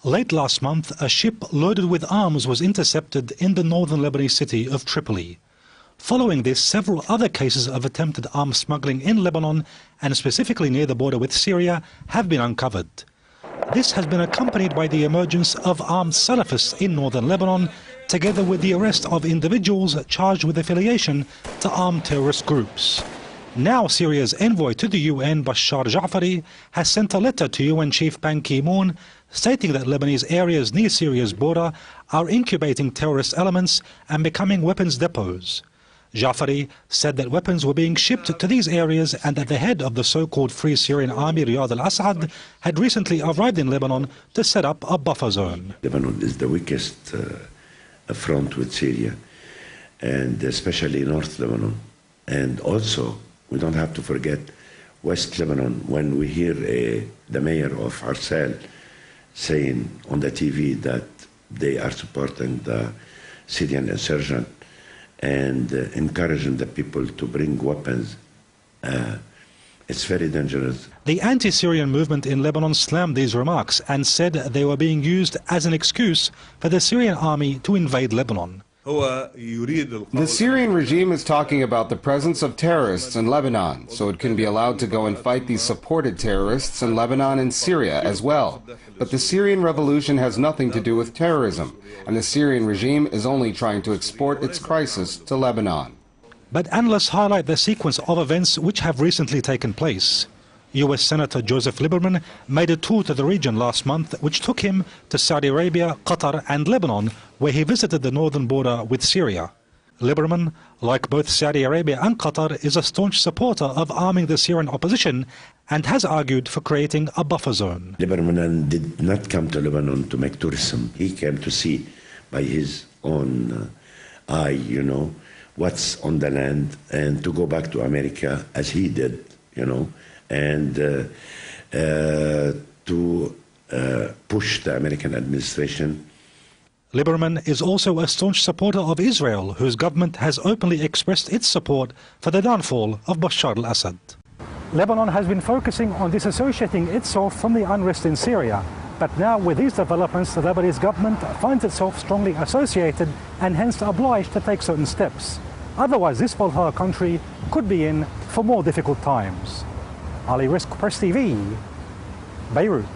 Late last month, a ship loaded with arms was intercepted in the northern Lebanese city of Tripoli. Following this, several other cases of attempted arms smuggling in Lebanon, and specifically near the border with Syria, have been uncovered. This has been accompanied by the emergence of armed Salafists in northern Lebanon, together with the arrest of individuals charged with affiliation to armed terrorist groups. Now Syria's envoy to the UN, Bashar Ja'fari, has sent a letter to UN Chief Ban Ki-moon stating that Lebanese areas near Syria's border are incubating terrorist elements and becoming weapons depots. Ja'fari said that weapons were being shipped to these areas and that the head of the so-called Free Syrian Army, Riyad al-Assad, had recently arrived in Lebanon to set up a buffer zone. Lebanon is the weakest front with Syria, and especially North Lebanon. And also, we don't have to forget West Lebanon. When we hear the mayor of Arsal saying on the TV that they are supporting the Syrian insurgent and encouraging the people to bring weapons, it's very dangerous. The anti-Syrian movement in Lebanon slammed these remarks and said they were being used as an excuse for the Syrian army to invade Lebanon. The Syrian regime is talking about the presence of terrorists in Lebanon, so it can be allowed to go and fight these supported terrorists in Lebanon and Syria as well. But the Syrian revolution has nothing to do with terrorism, and the Syrian regime is only trying to export its crisis to Lebanon. But analysts highlight the sequence of events which have recently taken place. US Senator Joseph Lieberman made a tour to the region last month, which took him to Saudi Arabia, Qatar and Lebanon, where he visited the northern border with Syria. Lieberman, like both Saudi Arabia and Qatar, is a staunch supporter of arming the Syrian opposition and has argued for creating a buffer zone. Lieberman did not come to Lebanon to make tourism. He came to see by his own eye, what's on the land, and to go back to America as he did, and to push the American administration. Lieberman is also a staunch supporter of Israel, whose government has openly expressed its support for the downfall of Bashar al-Assad. Lebanon has been focusing on disassociating itself from the unrest in Syria. But now, with these developments, the Lebanese government finds itself strongly associated and hence obliged to take certain steps. Otherwise, this volatile country could be in for more difficult times. Ali Risk, PressTV, Beirut.